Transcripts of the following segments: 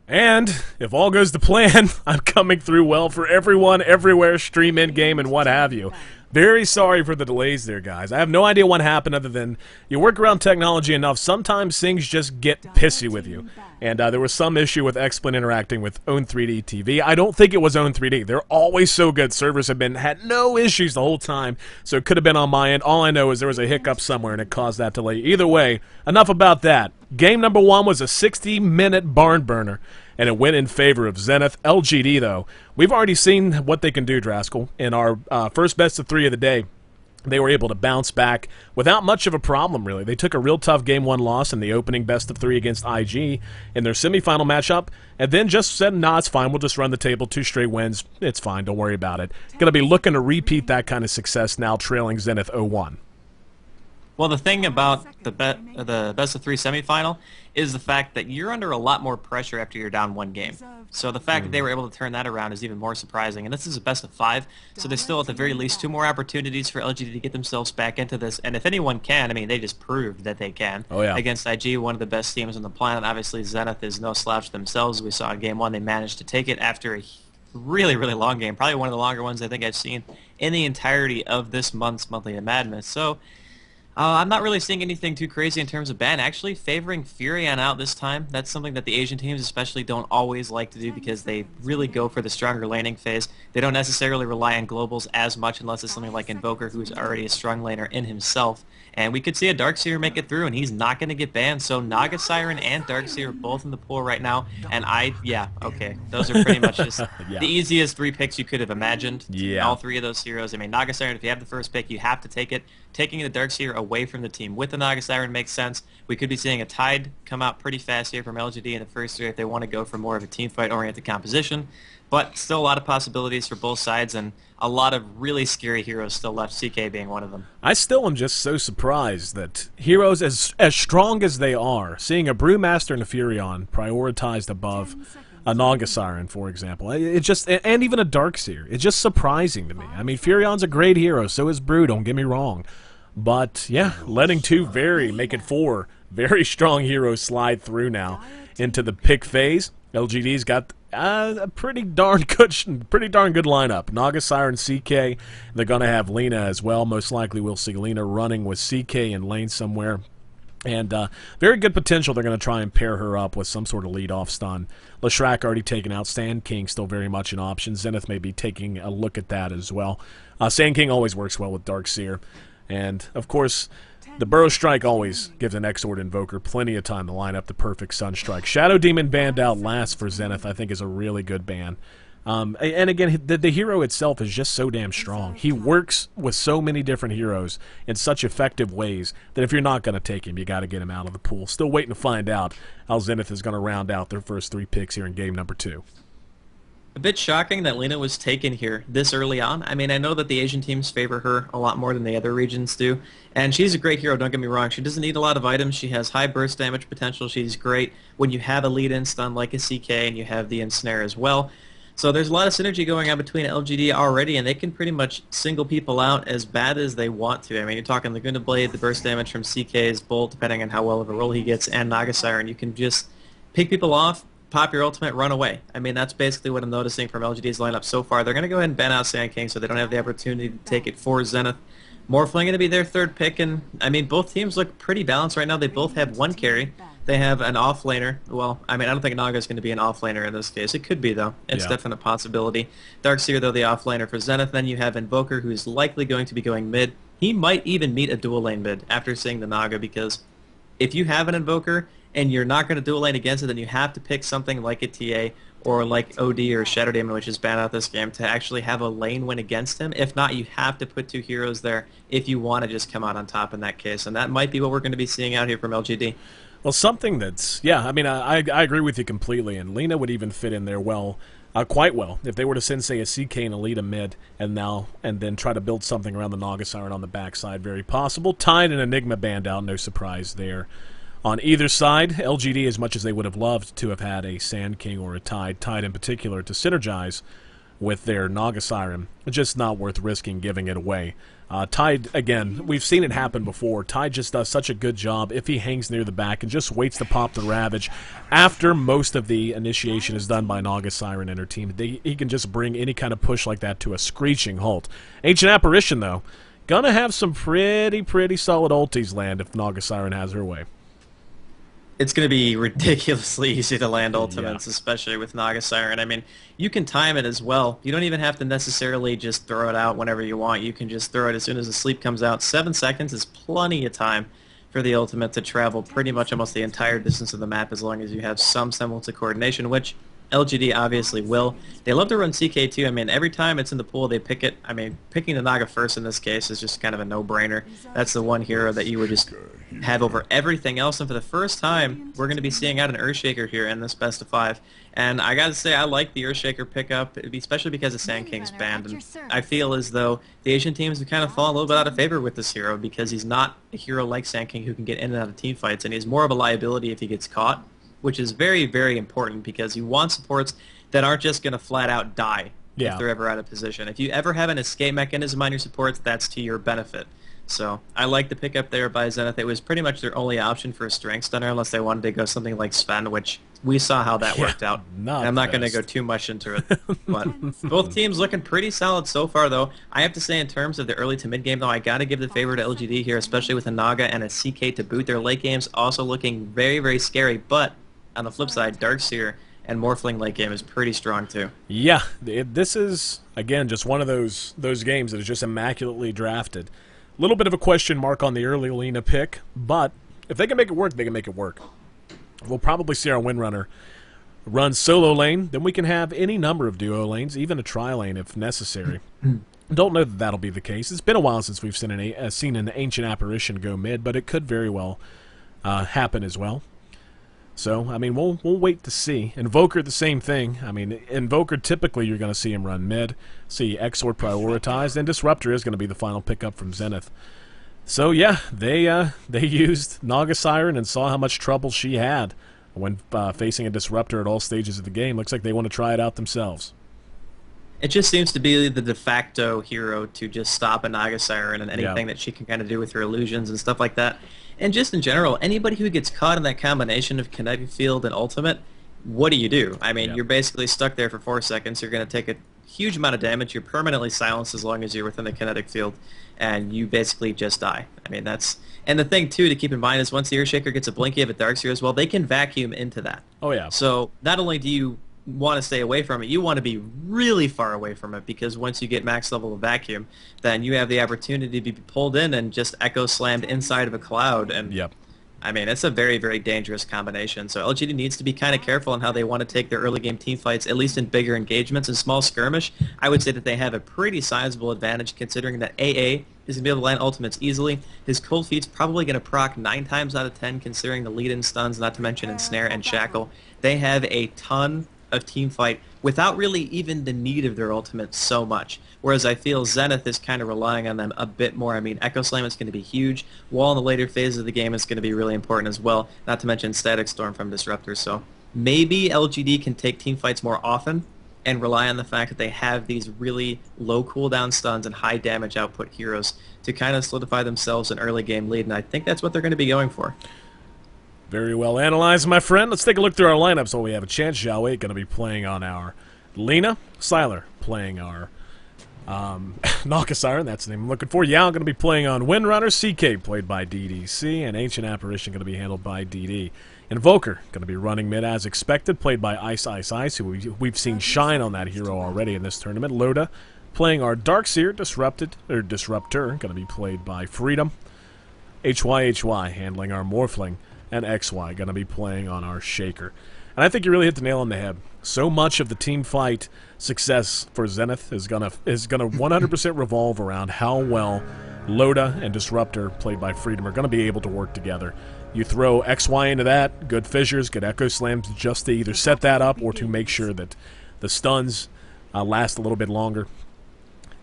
And if all goes to plan, I'm coming through well for everyone, everywhere, stream in-game and what have you. Very sorry for the delays there, guys. I have no idea what happened other than you work around technology enough, sometimes things just get pissy with you. And there was some issue with XSplit interacting with Own3D TV. I don't think it was Own3D. They're always so good. Servers have had no issues the whole time, so it could have been on my end. All I know is there was a hiccup somewhere and it caused that delay. Either way, enough about that. Game number 1 was a 60-minute barn burner, and it went in favor of Zenith. LGD, though, we've already seen what they can do, Draskell. In our first best of 3 of the day, they were able to bounce back without much of a problem, really. They took a real tough Game 1 loss in the opening best of 3 against IG in their semifinal matchup, and then just said, nah, it's fine, we'll just run the table, 2 straight wins, it's fine, don't worry about it. Going to be looking to repeat that kind of success now, trailing Zenith 0-1. Well, the thing about the best of 3 semifinal is the fact that you're under a lot more pressure after you're down 1 game. So the fact that they were able to turn that around is even more surprising. And this is a best of 5, so there's still at the very least 2 more opportunities for LGD to get themselves back into this. And if anyone can, I mean, they just proved that they can. Oh, yeah. Against IG, one of the best teams on the planet. Obviously, Zenith is no slouch themselves. We saw in Game 1 they managed to take it after a really, really long game. Probably one of the longer ones I think I've seen in the entirety of this month's Monthly of Madness. So I'm not really seeing anything too crazy in terms of ban. Actually favoring Furion out this time. That's something that the Asian teams especially don't always like to do because they really go for the stronger laning phase. They don't necessarily rely on globals as much unless it's something like Invoker, who's already a strong laner in himself. And we could see a Darkseer make it through, and he's not going to get banned. So Naga Siren and Darkseer are both in the pool right now. And yeah, okay. Those are pretty much just Yeah. the easiest 3 picks you could have imagined. Yeah. All 3 of those heroes. I mean, Naga Siren, if you have the first pick, you have to take it. Taking the Darkseer away from the team with the Naga Siren makes sense. We could be seeing a Tide come out pretty fast here from LGD in the first 3 if they want to go for more of a team fight-oriented composition. But still a lot of possibilities for both sides, and a lot of really scary heroes still left, CK being one of them. I still am just so surprised that heroes as strong as they are, seeing a Brewmaster and a Furion prioritized above a Naga Siren, for example. It's just, and even a Darkseer. It's just surprising to me. I mean, Furion's a great hero, so is Brew, don't get me wrong. But, yeah, letting 2 make it 4 very strong heroes slide through now into the pick phase. LGD's got a pretty darn good lineup. Naga Siren, CK. They're going to have Lina as well. Most likely we'll see Lina running with CK in lane somewhere. And very good potential. They're going to try and pair her up with some sort of lead-off stun. Leshrac already taken out. Sand King still very much an option. Zenith may be taking a look at that as well. Sand King always works well with Darkseer. And, of course, the Burrow Strike always gives an Exort Invoker plenty of time to line up the perfect Sunstrike. Shadow Demon banned out last for Zenith, I think, is a really good ban. And again, the hero itself is just so damn strong. He works with so many different heroes in such effective ways that if you're not going to take him, you got to get him out of the pool. Still waiting to find out how Zenith is going to round out their first 3 picks here in game number 2. A bit shocking that Lina was taken here this early on. I mean, I know that the Asian teams favor her a lot more than the other regions do, and she's a great hero, don't get me wrong. She doesn't need a lot of items. She has high burst damage potential. She's great when you have a lead-in stun like a CK and you have the ensnare as well. So there's a lot of synergy going on between LGD already, and they can pretty much single people out as bad as they want to. I mean, you're talking Laguna Blade, the burst damage from CK's Bolt, depending on how well of a roll he gets, and Naga Siren. You can just pick people off, pop your ultimate, run away. I mean, that's basically what I'm noticing from LGD's lineup so far. They're going to go ahead and ban out Sand King so they don't have the opportunity to take it for Zenith. Morphling going to be their 3rd pick, and I mean, both teams look pretty balanced right now. They both have 1 carry. They have an offlaner. Well, I mean, I don't think Naga's going to be an offlaner in this case. It could be, though. It's definitely a possibility. Darkseer, though, the offlaner for Zenith. Then you have Invoker, who's likely going to be going mid. He might even meet a dual lane mid after seeing the Naga, because if you have an Invoker and you're not going to dual lane against it, then you have to pick something like a TA or like OD or Shadow Demon, which is banned out this game, to actually have a lane win against him. If not, you have to put 2 heroes there if you want to just come out on top in that case. And that might be what we're going to be seeing out here from LGD. Well, something that's, yeah, I mean, I agree with you completely, and Lina would even fit in there well, quite well, if they were to send, say, a CK and a lead a mid, and then try to build something around the Naga Siren on the backside. Very possible. Tide and Enigma banned out, no surprise there. On either side, LGD, as much as they would have loved to have had a Sand King or a Tide in particular, to synergize with their Naga Siren. It's just not worth risking giving it away. Tide, again, we've seen it happen before. Tide just does such a good job if he hangs near the back and just waits to pop the Ravage after most of the initiation is done by Naga Siren and her team. He can just bring any kind of push like that to a screeching halt. Ancient Apparition, though, gonna have some pretty solid ultis land if Naga Siren has her way. It's going to be ridiculously easy to land ultimates, especially with Naga Siren. I mean, you can time it as well. You don't even have to necessarily just throw it out whenever you want. You can just throw it as soon as the sleep comes out. 7 seconds is plenty of time for the ultimate to travel pretty much almost the entire distance of the map as long as you have some semblance of coordination, which LGD obviously will. They love to run CK2. I mean, every time it's in the pool, they pick it. I mean, picking the Naga first in this case is just kind of a no-brainer. That's the one hero that you would just have over everything else. And for the first time, we're going to be seeing out an Earthshaker here in this best of 5. And I got to say, I like the Earthshaker pickup, especially because of Sand King's banned. And I feel as though the Asian teams have kind of fallen a little bit out of favor with this hero because he's not a hero like Sand King who can get in and out of team fights, and he's more of a liability if he gets caught, which is very important because you want supports that aren't just going to flat out die if they're ever out of position. If you ever have an escape mechanism on your supports, that's to your benefit. So I like the pickup there by Zenith. It was pretty much their only option for a strength stunner unless they wanted to go something like Sven, which we saw how that worked out. I'm not going to go too much into it. But both teams looking pretty solid so far, though. I have to say in terms of the early to mid game, though, I got to give the favor to LGD here, especially with a Naga and a CK to boot. Their late game's also looking very scary, but on the flip side, Darkseer and Morphling late game is pretty strong too. Yeah, this is, again, just one of those games that is just immaculately drafted. A little bit of a question mark on the early Lina pick, but if they can make it work, they can make it work. We'll probably see our Windrunner run solo lane, then we can have any number of duo lanes, even a tri-lane if necessary. Don't know that that'll be the case. It's been a while since we've seen an Ancient Apparition go mid, but it could very well happen as well. So, I mean, we'll wait to see. Invoker, the same thing. I mean, Invoker, typically you're going to see him run mid, see Exort prioritized, and Disruptor is going to be the final pickup from Zenith. So, yeah, they used Naga Siren and saw how much trouble she had when facing a Disruptor at all stages of the game. Looks like they want to try it out themselves. It just seems to be the de facto hero to just stop a Naga Siren and anything that she can kind of do with her illusions and stuff like that. And just in general, anybody who gets caught in that combination of kinetic field and ultimate, what do? I mean, you're basically stuck there for 4 seconds. You're going to take a huge amount of damage. You're permanently silenced as long as you're within the kinetic field, and you basically just die. I mean, that's... And the thing, too, to keep in mind is once the Earthshaker gets a Blinky of a Darkseer as well, they can vacuum into that. Oh, yeah. So not only do you want to stay away from it, you want to be really far away from it, because once you get max level of vacuum, then you have the opportunity to be pulled in and just echo slammed inside of a cloud. And I mean, it's a very dangerous combination. So LGD needs to be kind of careful in how they want to take their early game team fights, at least in bigger engagements. In small skirmish, I would say that they have a pretty sizable advantage, considering that AA is going to be able to land ultimates easily. His cold feet's probably going to proc 9 times out of 10, considering the lead-in stuns, not to mention ensnare and shackle. They have a ton of team fight without really even the need of their ultimates so much. Whereas I feel Zenith is kind of relying on them a bit more. I mean, Echo Slam is going to be huge. Wall in the later phases of the game is going to be really important as well, not to mention Static Storm from Disruptor. So maybe LGD can take team fights more often and rely on the fact that they have these really low cooldown stuns and high damage output heroes to kind of solidify themselves an early game lead, and I think that's what they're going to be going for. Very well analyzed, my friend. Let's take a look through our lineups while we have a chance, shall we? Going to be playing on our Lina. Sylar playing our Naga Siren, that's the name I'm looking for. Yao going to be playing on Windrunner. CK played by DDC. And Ancient Apparition going to be handled by DD. Invoker going to be running mid as expected, played by Ice, who we've seen shine on that hero already in this tournament. Loda playing our Darkseer. Disruptor going to be played by Freedom. HY handling our Morphling. And XY going to be playing on our Shaker. And I think you really hit the nail on the head. So much of the team fight success for Zenith is gonna 100% revolve around how well Loda and Disruptor, played by Freedom, are going to be able to work together. You throw XY into that, good fissures, good echo slams, just to either set that up or to make sure that the stuns last a little bit longer.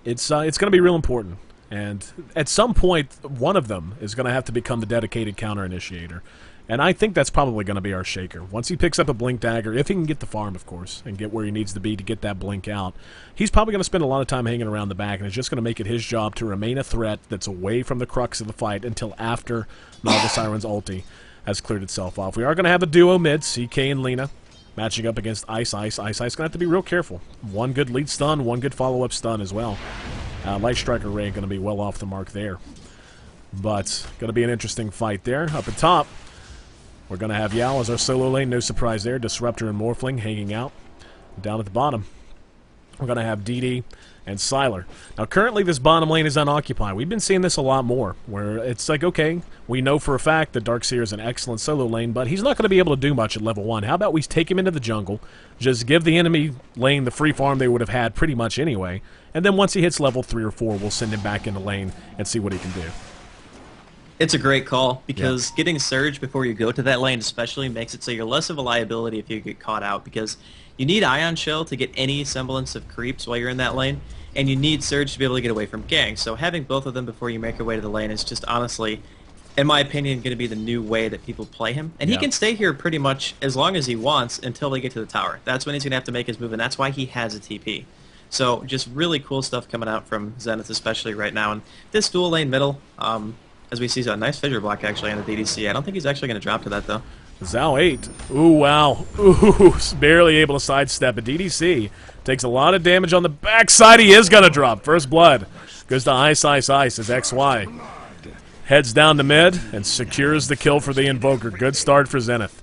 It's going to be real important. And at some point, one of them is going to have to become the dedicated counter initiator. And I think that's probably going to be our Shaker. Once he picks up a Blink Dagger, if he can get the farm, of course, and get where he needs to be to get that Blink out, he's probably going to spend a lot of time hanging around the back, and it's just going to make it his job to remain a threat that's away from the crux of the fight until after Naga Siren's ulti has cleared itself off. We are going to have a duo mid, CK and Lina, matching up against Ice Ice. Ice Ice going to have to be real careful. One good lead stun, one good follow-up stun as well. Light Striker Ray going to be well off the mark there. But going to be an interesting fight there. Up at top, we're going to have Yao as our solo lane. No surprise there. Disruptor and Morphling hanging out. Down at the bottom, we're going to have DD and Sylar. Now, currently, this bottom lane is unoccupied. We've been seeing this a lot more, where it's like, okay, we know for a fact that Darkseer is an excellent solo lane, but he's not going to be able to do much at level 1. How about we take him into the jungle, just give the enemy lane the free farm they would have had pretty much anyway, and then once he hits level 3 or 4, we'll send him back into lane and see what he can do. It's a great call, because getting Surge before you go to that lane especially makes it so you're less of a liability if you get caught out, because you need Ion Shell to get any semblance of creeps while you're in that lane, and you need Surge to be able to get away from ganks. So having both of them before you make your way to the lane is just honestly, in my opinion, going to be the new way that people play him. And he can stay here pretty much as long as he wants until they get to the tower. That's when he's going to have to make his move, and that's why he has a TP. So just really cool stuff coming out from Zenith, especially right now. And this dual lane middle, as we see, a nice fissure block actually on the DDC. I don't think he's actually going to drop to that, though. Zhao 8. Ooh, wow. Ooh, barely able to sidestep. But DDC takes a lot of damage on the backside. He is going to drop. First blood goes to Ice Ice Ice as XY heads down to mid and secures the kill for the Invoker. Good start for Zenith.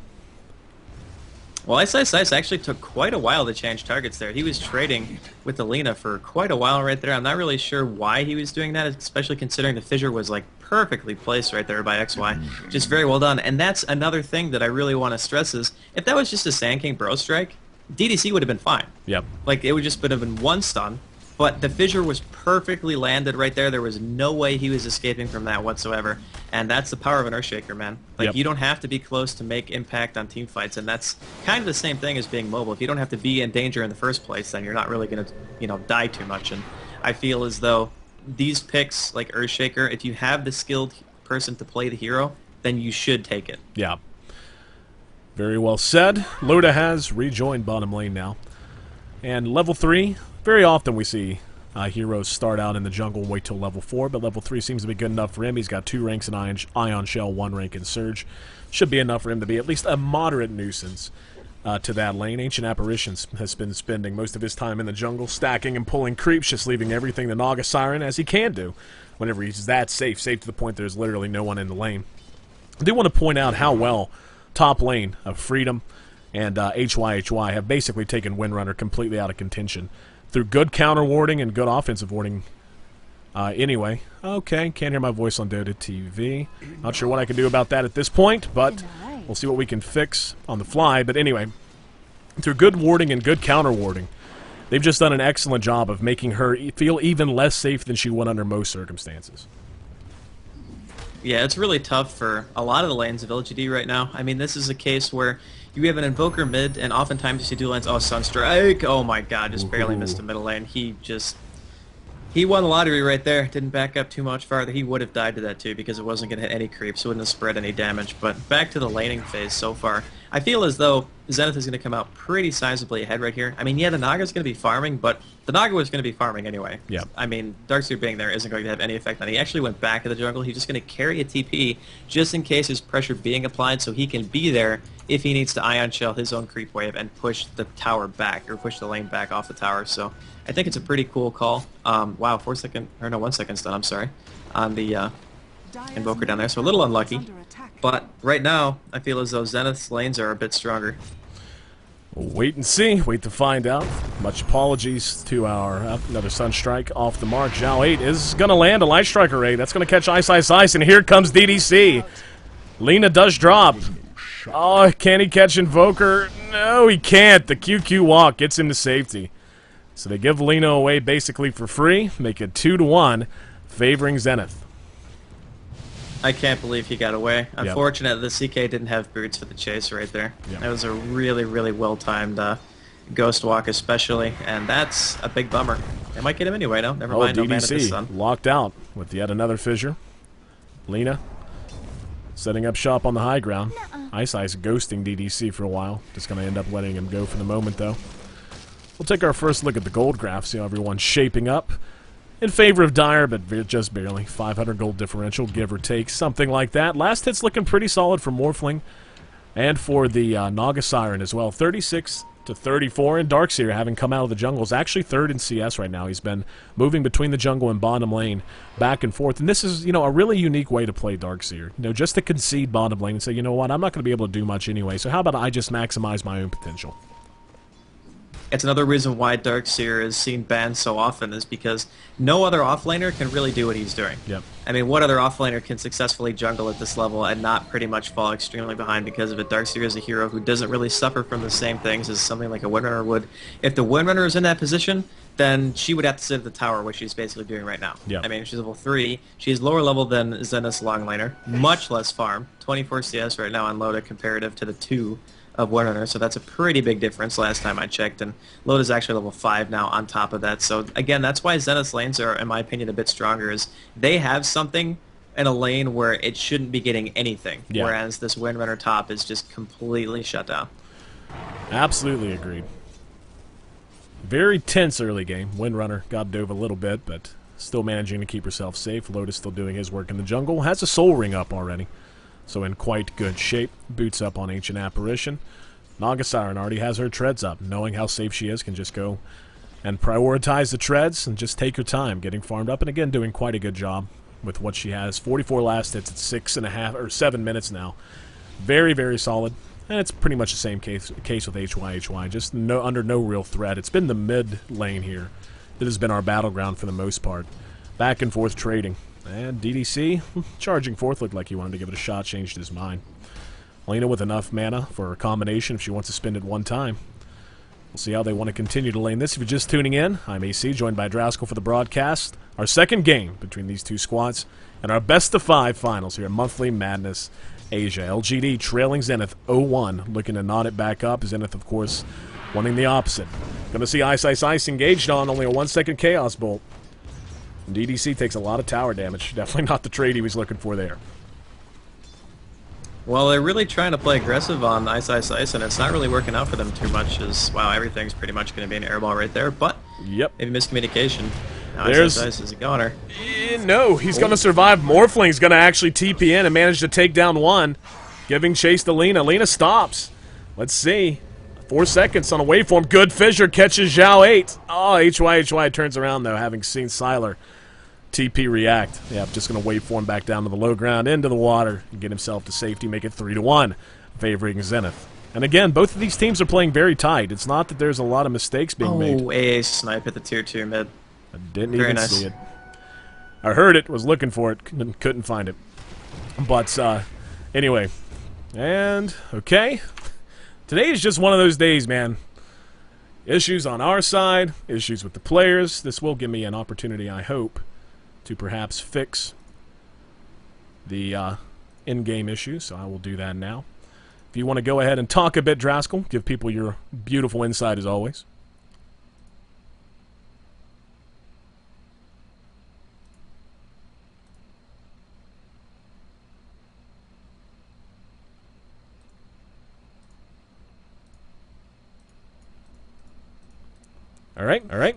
Well, Ice Ice Ice actually took quite a while to change targets there. He was trading with Alina for quite a while right there. I'm not really sure why he was doing that, especially considering the fissure was like perfectly placed right there by XY. Just very well done. And that's another thing that I really want to stress is, if that was just a Sand King Bro Strike, DDC would have been fine. Yep. Like, it would just have been one stun, but the fissure was perfectly landed right there. There was no way he was escaping from that whatsoever. And that's the power of an Earthshaker, man. Like, you don't have to be close to make impact on team fights, and that's kind of the same thing as being mobile. If you don't have to be in danger in the first place, then you're not really going to, you know, die too much. And I feel as though these picks, like Earthshaker, if you have the skilled person to play the hero, then you should take it. Yeah. Very well said. Loda has rejoined bottom lane now. And level 3, very often we see heroes start out in the jungle and wait till level 4, but level 3 seems to be good enough for him. He's got 2 ranks in Ion Shell, 1 rank in Surge. Should be enough for him to be at least a moderate nuisance to that lane. Ancient Apparitions has been spending most of his time in the jungle, stacking and pulling creeps, just leaving everything to Naga Siren, as he can do whenever he's that safe to the point there's literally no one in the lane. I do want to point out how well top lane of Freedom and HYHY have basically taken Windrunner completely out of contention through good counter warding and good offensive warding. Anyway, okay, can't hear my voice on Dota TV. Not sure what I can do about that at this point, but we'll see what we can fix on the fly. But anyway, through good warding and good counter warding, they've just done an excellent job of making her feel even less safe than she would under most circumstances. Yeah, it's really tough for a lot of the lanes of LGD right now. I mean, this is a case where you have an Invoker mid, and oftentimes you see dual lanes. Oh, Sunstrike! Oh my god, just barely missed the middle lane. He won the lottery right there. Didn't back up too much farther. He would have died to that too, because it wasn't going to hit any creeps. It wouldn't have spread any damage. But back to the laning phase so far. I feel as though Zenith is going to come out pretty sizably ahead right here. I mean, yeah, the Naga's going to be farming, but the Naga was going to be farming anyway. Yeah. I mean, Darkseer being there isn't going to have any effect on it. He actually went back to the jungle. He's just going to carry a TP just in case there's pressure being applied, so he can be there if he needs to Ion Shell his own creep wave and push the tower back, or push the lane back off the tower. So I think it's a pretty cool call. Wow, 1 second stun, I'm sorry, on the Invoker down there, so a little unlucky. But right now, I feel as though Zenith's lanes are a bit stronger. We'll wait and see. Wait to find out. Much apologies to our another Sunstrike off the mark. Zhao 8 is going to land a Light Striker Ray. That's going to catch Ice Ice Ice, and here comes DDC. Lina does drop. Oh, can he catch Invoker? No, he can't. The QQ walk gets him to safety. So they give Lina away basically for free, make it 2-1, favoring Zenith. I can't believe he got away. Unfortunate the CK didn't have boots for the chase right there. Yep. That was a really, really well-timed Ghost Walk especially, and that's a big bummer. They might get him anyway, no? Never mind, no man at the sun. Locked out with yet another fissure. Lina setting up shop on the high ground. Ice ghosting DDC for a while. Just going to end up letting him go for the moment, though. We'll take our first look at the gold graph, see how everyone's shaping up. In favor of Dire, but just barely. 500 gold differential, give or take, something like that. Last hit's looking pretty solid for Morphling and for the Naga Siren as well. 36 to 34, and Darkseer, having come out of the jungle, is actually third in CS right now. He's been moving between the jungle and bottom lane, back and forth. And this is, you know, a really unique way to play Darkseer. You know, just to concede bottom lane and say, you know what, I'm not going to be able to do much anyway, so how about I just maximize my own potential? It's another reason why Darkseer is seen banned so often, is because no other offlaner can really do what he's doing. Yep. I mean, what other offlaner can successfully jungle at this level and not pretty much fall extremely behind because of it? Darkseer is a hero who doesn't really suffer from the same things as something like a Windrunner would. If the Windrunner is in that position, then she would have to sit at the tower, which she's basically doing right now. Yep. I mean, she's level 3. She's lower level than Zenith's longlaner, much less farm. 24 CS right now on Loda comparative to the 2 of Windrunner, so that's a pretty big difference last time I checked, and Loda's actually level 5 now on top of that. So again, that's why Zenith's lanes are, in my opinion, a bit stronger, is they have something in a lane where it shouldn't be getting anything, whereas this Windrunner top is just completely shut down. Absolutely agreed. Very tense early game. Windrunner got dove a little bit, but still managing to keep herself safe. Loda's still doing his work in the jungle. Has a soul ring up already, so in quite good shape. Boots up on Ancient Apparition. Naga Siren already has her treads up. Knowing how safe she is, can just go and prioritize the treads and just take her time getting farmed up. And again, doing quite a good job with what she has. 44 last hits at 6.5 or 7 minutes now. Very, very solid. And it's pretty much the same case with HY. Just under no real threat. It's been the mid lane here that has been our battleground for the most part. Back and forth trading. And DDC, charging forth, looked like he wanted to give it a shot, changed his mind. Lena with enough mana for a combination if she wants to spend it one time. We'll see how they want to continue to lane this. If you're just tuning in, I'm AC, joined by Draskell for the broadcast. Our second game between these two squads, and our best-of-5 finals here at Monthly Madness Asia. LGD trailing Zenith 0-1, looking to knot it back up. Zenith, of course, wanting the opposite. Going to see Ice engaged on, only a 1-second Chaos Bolt. DDC takes a lot of tower damage. Definitely not the trade he was looking for there. Well, they're really trying to play aggressive on Ice, and it's not really working out for them too much, as, wow, everything's pretty much going to be an airball right there, but maybe miscommunication. Now Ice is a goner. No, he's going to survive. Morphling's going to actually TP in and manage to take down one, giving chase to Lena. Lena stops. Let's see. 4 seconds on a waveform. Good fissure catches Zhao 8. Oh, HY turns around, though, having seen Sylar TP react. Yeah, just going to waveform back down to the low ground, into the water, and get himself to safety, make it 3-1, favoring Zenith. And again, both of these teams are playing very tight. It's not that there's a lot of mistakes being made. Oh, a snipe at the tier 2 mid. I didn't even see it. I heard it, was looking for it, couldn't find it. But, anyway. And, okay. Today is just one of those days, man. Issues on our side, issues with the players. This will give me an opportunity, I hope, to perhaps fix the in-game issues, so I will do that now. If you want to go ahead and talk a bit, Draskell, give people your beautiful insight as always. All right, all right.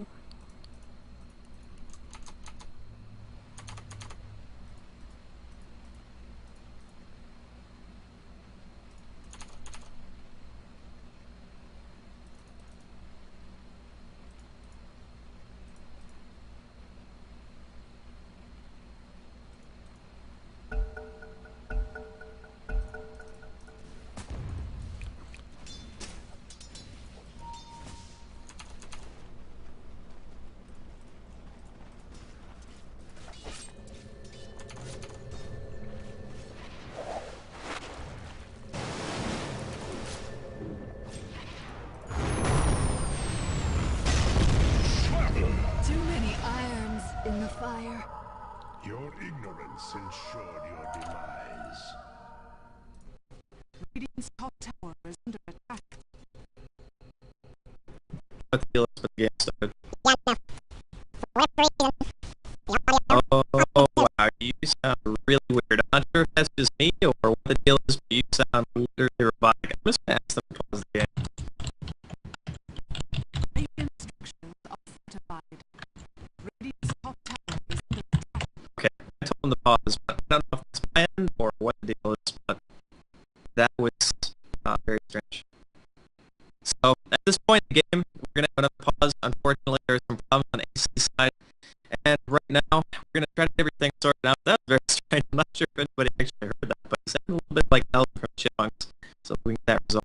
Your ignorance ensured your demise. Radiant's top tower is under attack. What the deal is with the game started? Oh, wow, you sound really weird. I'm not sure if that's just me or what the deal is, but you sound literally So at this point in the game, we're going to have another pause. Unfortunately, there's some problems on AC side. And right now, we're going to try to get everything sorted out. That was very strange. I'm not sure if anybody actually heard that, but it sounded a little bit like Elton from Chipmunks. So we can get that resolved.